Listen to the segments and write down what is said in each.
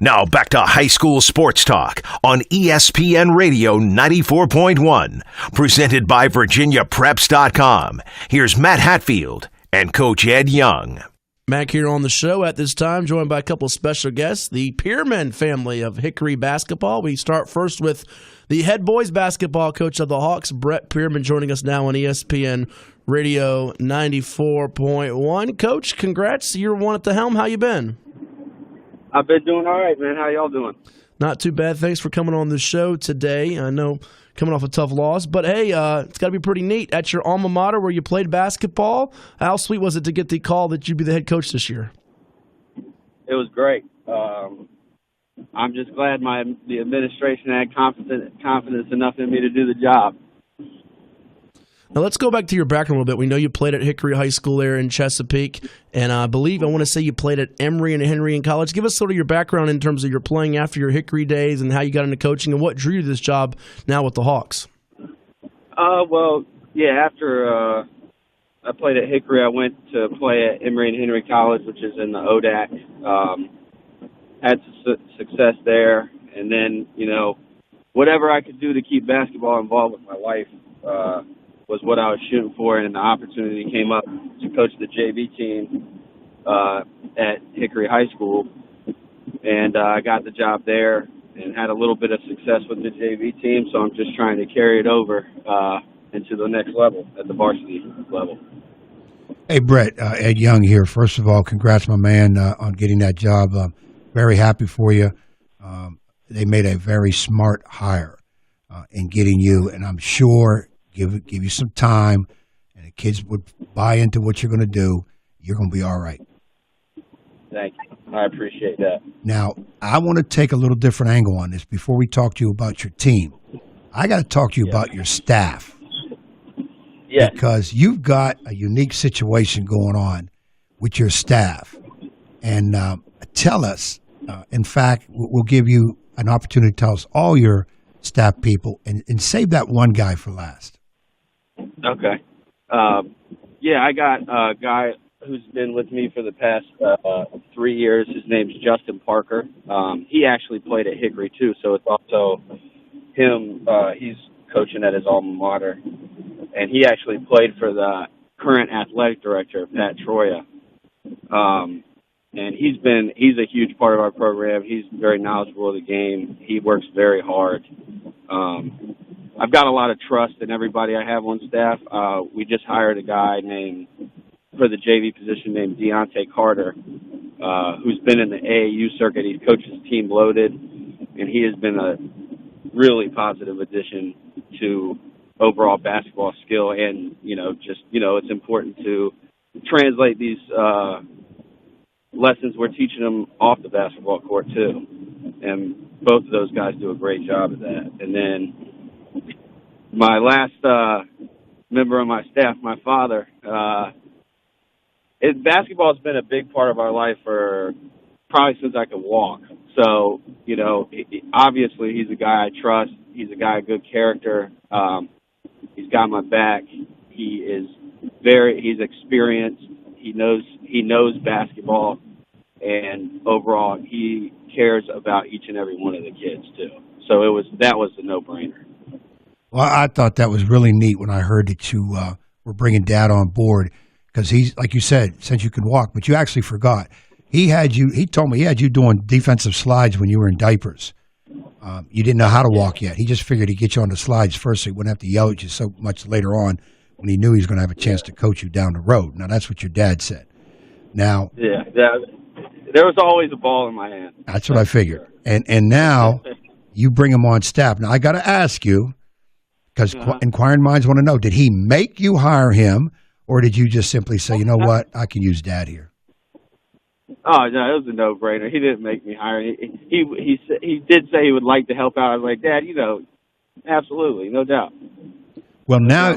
Now back to high school sports talk on ESPN Radio 94.1, presented by VirginiaPreps.com. Here's Matt Hatfield and Coach Ed Young. Back here on the show at this time, joined by a couple of special guests, the Pearman family of Hickory basketball. We start first with the head boys basketball coach of the Hawks, Brett Pearman, joining us now on ESPN Radio 94.1. Coach, congrats. You're one at the helm. How you been? I've been doing all right, man. How y'all doing? Not too bad. Thanks for coming on the show today. I know coming off a tough loss, but hey, it's got to be pretty neat at your alma mater where you played basketball. How sweet was it to get the call that you'd be the head coach this year? It was great. I'm just glad the administration had confidence enough in me to do the job. Now let's go back to your background a little bit. We know you played at Hickory High School there in Chesapeake, and I want to say you played at Emory and Henry in college. Give us sort of your background in terms of your playing after your Hickory days and how you got into coaching and what drew you to this job now with the Hawks. After I played at Hickory, I went to play at Emory and Henry College, which is in the ODAC. Had success there, and then, whatever I could do to keep basketball involved with my life was what I was shooting for, and the opportunity came up to coach the JV team at Hickory High School, and I got the job there and had a little bit of success with the JV team, so I'm just trying to carry it over into the next level, at the varsity level. Hey, Brett, Ed Young here. First of all, congrats, my man, on getting that job. Very happy for you. They made a very smart hire in getting you, and I'm sure give you some time, and the kids would buy into what you're going to do. You're going to be all right. Thank you. I appreciate that. Now, I want to take a little different angle on this before we talk to you about your team. I got to talk to you about your staff. Yeah. Because you've got a unique situation going on with your staff. And tell us, in fact, we'll give you an opportunity to tell us all your staff people and save that one guy for last. Okay. I got a guy who's been with me for the past 3 years. His name's Justin Parker. He actually played at Hickory, too, so it's also him. He's coaching at his alma mater. And he actually played for the current athletic director, Pat Troya. And he's a huge part of our program. He's very knowledgeable of the game. He works very hard. I've got a lot of trust in everybody I have on staff. We just hired a guy for the JV position named Deontay Carter, who's been in the AAU circuit. He's coached his team Loaded, and he has been a really positive addition to overall basketball skill. And, it's important to translate these lessons we're teaching them off the basketball court, too. And both of those guys do a great job of that. And then my last member of my staff, my father, basketball has been a big part of our life for probably since I could walk. So, obviously he's a guy I trust. He's a guy of good character. He's got my back. He's experienced. He knows basketball, and overall he cares about each and every one of the kids too. So that was a no-brainer. Well, I thought that was really neat when I heard that you were bringing Dad on board, because he's, like you said, since you can walk, but you actually forgot. He told me he had you doing defensive slides when you were in diapers. You didn't know how to walk yet. He just figured he'd get you on the slides first so he wouldn't have to yell at you so much later on when he knew he was going to have a chance to coach you down the road. Now, that's what your dad said. Now, yeah, there was always a ball in my hand. That's what I figured. And now you bring him on staff. Now, I got to ask you, because inquiring minds want to know, did he make you hire him, or did you just simply say, you know what, I can use Dad here? Oh, no, it was a no-brainer. He didn't make me hire. He did say he would like to help out. I was like, Dad, absolutely, no doubt. Well, now,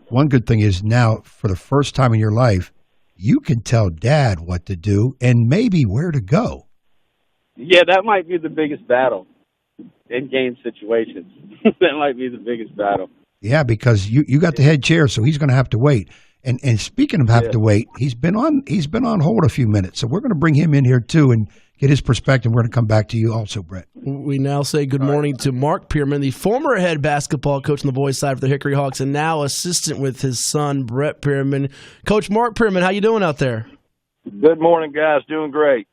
one good thing is now, for the first time in your life, you can tell Dad what to do and maybe where to go. Yeah, that might be the biggest battle in game situations. That might be the biggest battle. Yeah, because you got the head chair, so he's going to have to wait. And speaking of having to wait, he's been on hold a few minutes, so we're going to bring him in here too and get his perspective. We're going to come back to you also, Brett. We now say good morning to Mark Pearman, the former head basketball coach on the boys' side for the Hickory Hawks, and now assistant with his son, Brett Pearman. Coach Mark Pearman, how you doing out there? Good morning, guys. Doing great.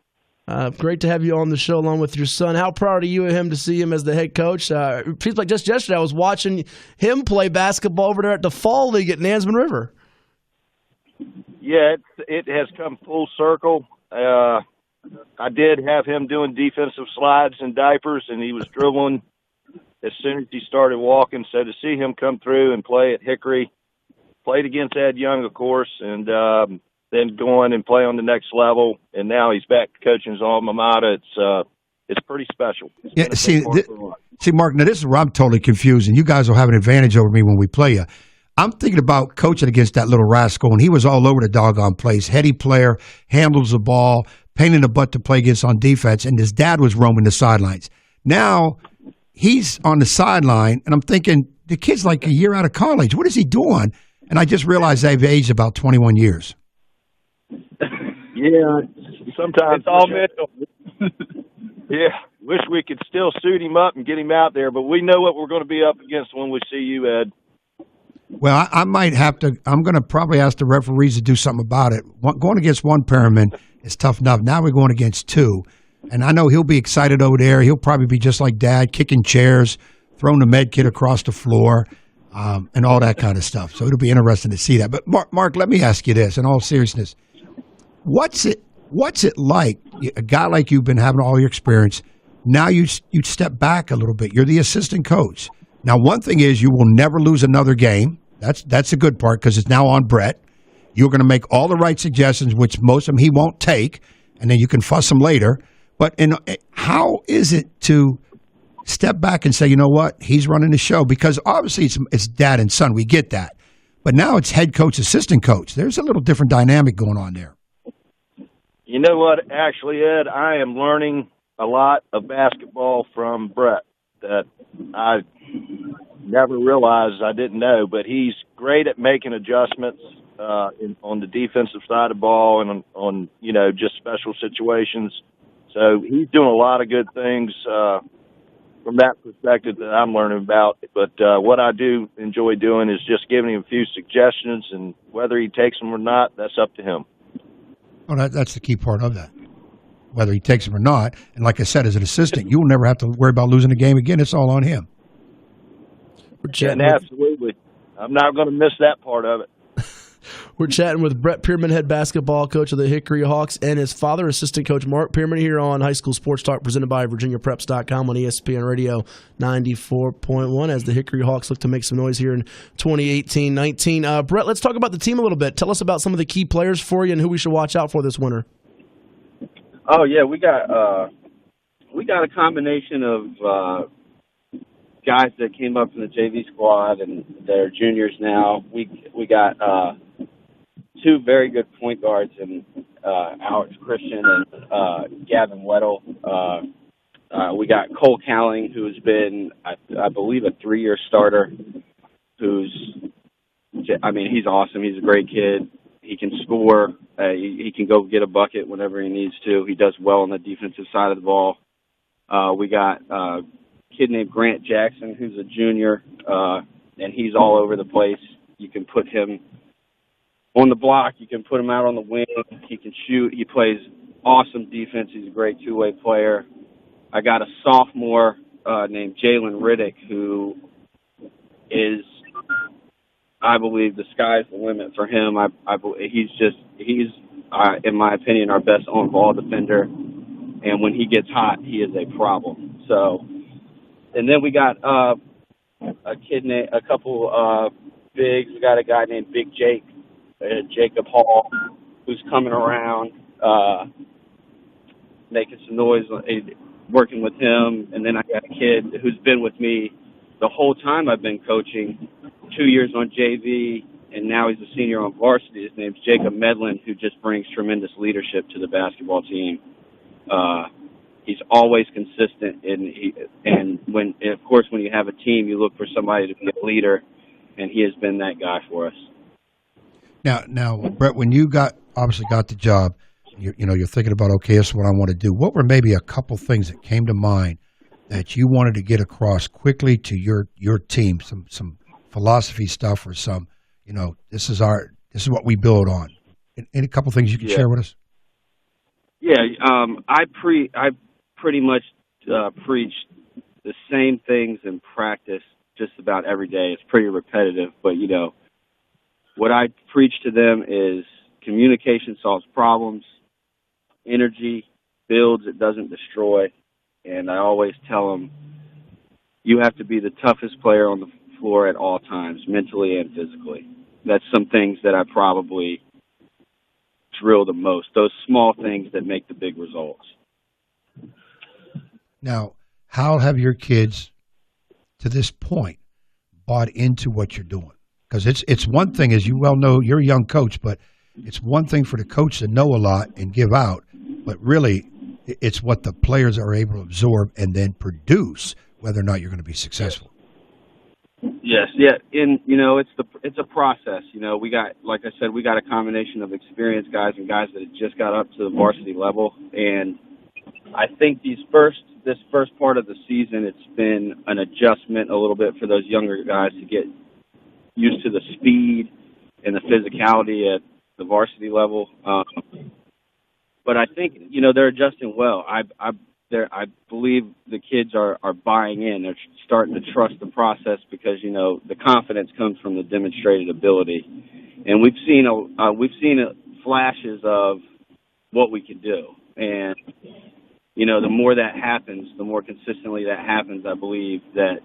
Great to have you on the show along with your son. How proud are you of him to see him as the head coach? It feels like just yesterday I was watching him play basketball over there at the Fall League at Nansemond River. Yeah, it has come full circle. I did have him doing defensive slides and diapers, and he was dribbling as soon as he started walking. So to see him come through and play at Hickory, played against Ed Young, of course, and then go on and play on the next level, and now he's back coaching his alma mater. It's pretty special. See, Mark, now this is where I'm totally confused, and you guys will have an advantage over me when we play you. I'm thinking about coaching against that little rascal, and he was all over the doggone place. Heady player, handles the ball, pain in the butt to play against on defense, and his dad was roaming the sidelines. Now he's on the sideline, and I'm thinking, the kid's like a year out of college. What is he doing? And I just realized I've aged about 21 years. Yeah, sometimes it's all mental. Yeah, wish we could still suit him up and get him out there, but we know what we're going to be up against when we see you, Ed. Well, I might have to. I'm going to probably ask the referees to do something about it. Going against one Perriman is tough enough. Now we're going against two, and I know he'll be excited over there. He'll probably be just like Dad, kicking chairs, throwing the med kit across the floor, and all that kind of stuff. So it'll be interesting to see that. But Mark, let me ask you this: in all seriousness, what's it like? A guy like you've been having all your experience. Now you step back a little bit. You're the assistant coach. Now, one thing is you will never lose another game. That's a good part because it's now on Brett. You're going to make all the right suggestions, which most of them he won't take, and then you can fuss him later. But how is it to step back and say, you know what, he's running the show? Because obviously it's dad and son. We get that. But now it's head coach, assistant coach. There's a little different dynamic going on there. You know what? Actually, Ed, I am learning a lot of basketball from Brett that I never realized I didn't know, but he's great at making adjustments on the defensive side of the ball and on just special situations. So he's doing a lot of good things from that perspective that I'm learning about. But what I do enjoy doing is just giving him a few suggestions, and whether he takes them or not, that's up to him. Well, that's the key part of that. Whether he takes them or not, and like I said, as an assistant, you will never have to worry about losing a game again. It's all on him. And absolutely. I'm not going to miss that part of it. We're chatting with Brett Pearman, head basketball coach of the Hickory Hawks, and his father, assistant coach Mark Pearman, here on High School Sports Talk, presented by VirginiaPreps.com on ESPN Radio 94.1, as the Hickory Hawks look to make some noise here in 2018-19. Brett, let's talk about the team a little bit. Tell us about some of the key players for you and who we should watch out for this winter. Oh yeah, we got a combination of guys that came up from the JV squad and they're juniors now. We got two very good point guards in Alex Christian and Gavin Weddle. We got Cole Cowling, who's been, I believe, a 3-year starter. He's awesome. He's a great kid. He can score. He can go get a bucket whenever he needs to. He does well on the defensive side of the ball. We got a kid named Grant Jackson, who's a junior, and he's all over the place. You can put him on the block. You can put him out on the wing. He can shoot. He plays awesome defense. He's a great two-way player. I got a sophomore named Jalen Riddick, who is, I believe, the sky's the limit for him. He's in my opinion, our best on-ball defender. And when he gets hot, he is a problem. So, and then we got a couple bigs. We got a guy named Big Jake, Jacob Hall, who's coming around, making some noise, working with him. And then I got a kid who's been with me the whole time I've been coaching, 2 years on JV, and now he's a senior on varsity. His name's Jacob Medlin, who just brings tremendous leadership to the basketball team. He's always consistent, and when you have a team, you look for somebody to be a leader, and he has been that guy for us. Now, Brett, when you obviously got the job, you're thinking about, okay, this is what I want to do. What were maybe a couple things that came to mind that you wanted to get across quickly to your team? Some philosophy stuff, or some, this is what we build on. Any couple things you can share with us? Yeah, I pretty much preach the same things in practice just about every day. It's pretty repetitive, but what I preach to them is communication solves problems, energy builds, it doesn't destroy, and I always tell them you have to be the toughest player on the floor at all times, mentally and physically. That's some things that I probably drill the most, those small things that make the big results. Now, how have your kids, to this point, bought into what you're doing? Because it's one thing, as you well know, you're a young coach, but it's one thing for the coach to know a lot and give out, but really it's what the players are able to absorb and then produce, whether or not you're going to be successful. Yes, yeah, and it's a process. We got, like I said, we got a combination of experienced guys and guys that have just got up to the varsity level, and I think this first part of the season, it's been an adjustment a little bit for those younger guys to get used to the speed and the physicality at the varsity level. But I think, they're adjusting well. I believe the kids are buying in. They're starting to trust the process because, the confidence comes from the demonstrated ability. And we've seen flashes of what we can do. And, the more that happens, the more consistently that happens, I believe that,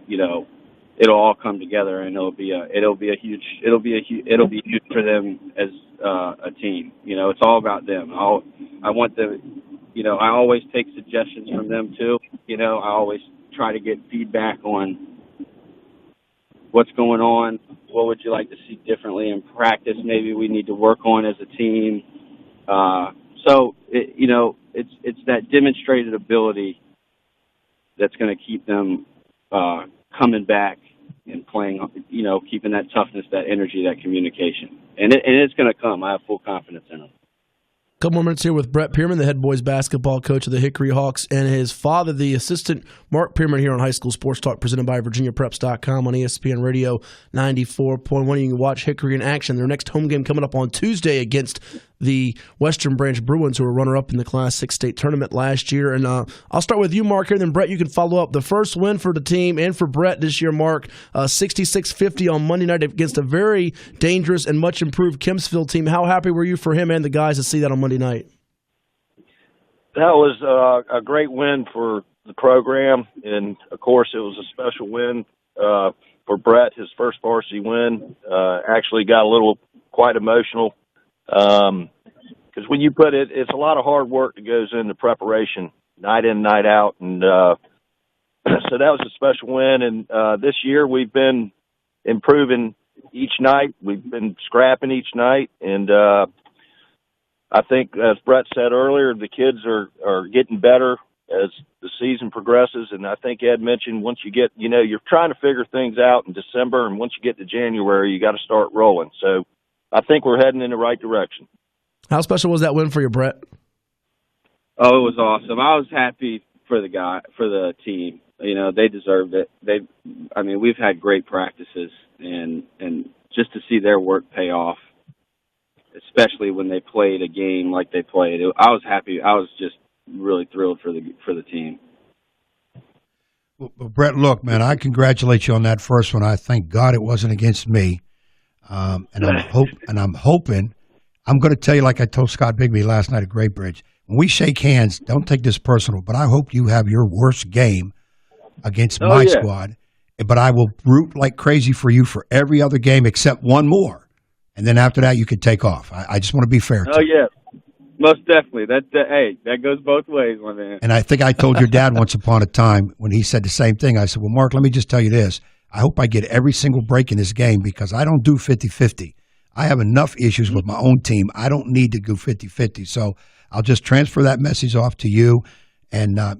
it'll all come together, and it'll be huge for them as a team. It's all about them. I want them. I always take suggestions from them too. I always try to get feedback on what's going on. What would you like to see differently in practice? Maybe we need to work on as a team. It's that demonstrated ability that's going to keep them coming back and playing, keeping that toughness, that energy, that communication. And it's going to come. I have full confidence in them. Couple more minutes here with Brett Pearman, the head boys basketball coach of the Hickory Hawks, and his father, the assistant Mark Pearman, here on High School Sports Talk, presented by VirginiaPreps.com on ESPN Radio 94.1. You can watch Hickory in action. Their next home game coming up on Tuesday against the Western Branch Bruins, who were runner-up in the Class 6 state tournament last year. And I'll start with you, Mark, here, and then Brett, you can follow up. The first win for the team and for Brett this year, Mark, 66-50 on Monday night against a very dangerous and much-improved Kempsville team. How happy were you for him and the guys to see that on Monday night? That was a great win for the program, and, of course, it was a special win for Brett, his first varsity win. Actually got quite emotional. Because when you put it, it's a lot of hard work that goes into preparation, night in, night out. And so that was a special win. And this year we've been improving each night. We've been scrapping each night. And I think, as Brett said earlier, the kids are getting better as the season progresses. And I think Ed mentioned once you get, you're trying to figure things out in December. And once you get to January, you got to start rolling. So I think we're heading in the right direction. How special was that win for you, Brett? Oh, it was awesome. I was happy for the team. They deserved it. We've had great practices, and just to see their work pay off, especially when they played a game like they played, I was happy. I was just really thrilled for the team. Well, Brett, look, man, I congratulate you on that first one. I thank God it wasn't against me. I'm hoping. I'm going to tell you, like I told Scott Bigby last night at Great Bridge, when we shake hands, don't take this personal, but I hope you have your worst game against my squad. But I will root like crazy for you for every other game except one more, and then after that, you can take off. I just want to be fair. Yeah, most definitely. That goes both ways, my man. And I think I told your dad once upon a time when he said the same thing. I said, "Well, Mark, let me just tell you this. I hope I get every single break in this game because I don't do 50-50. I have enough issues with my own team. I don't need to go 50-50. So I'll just transfer that message off to you. And, I'm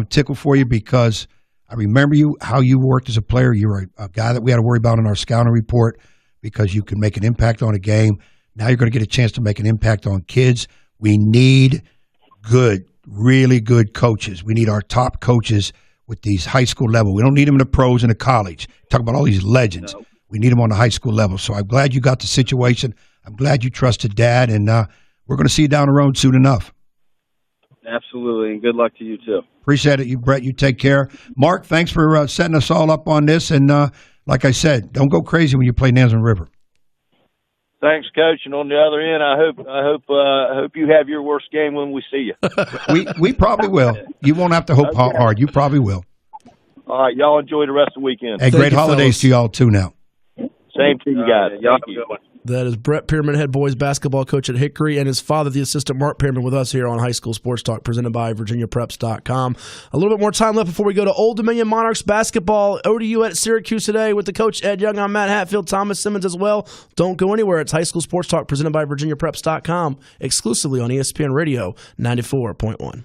tickled for you because I remember how you worked as a player. You were a guy that we had to worry about in our scouting report. because you can make an impact on a game. Now you're going to get a chance to make an impact on kids. We need good, really good coaches. We need our top coaches with these high school level. We don't need them in the pros and the college. Talk about all these legends. No. We need them on the high school level. So I'm glad you got the situation. I'm glad you trusted Dad, and we're going to see you down the road soon enough. Absolutely, and good luck to you too. Appreciate it, you Brett. You take care. Mark, thanks for setting us all up on this. And like I said, don't go crazy when you play Nansemond River. Thanks, Coach. And on the other end, I hope you have your worst game when we see you. we probably will. You won't have to hope hard. You probably will. All right, y'all enjoy the rest of the weekend. Hey, great holidays to y'all too. Now, same to you guys. Y'all Thank you. That is Brett Pearman, head boys basketball coach at Hickory, and his father, the assistant Mark Pearman, with us here on High School Sports Talk, presented by VirginiaPreps.com. A little bit more time left before we go to Old Dominion Monarchs basketball. ODU at Syracuse today with the coach Ed Young. I'm Matt Hatfield, Thomas Simmons as well. Don't go anywhere. It's High School Sports Talk, presented by VirginiaPreps.com, exclusively on ESPN Radio 94.1.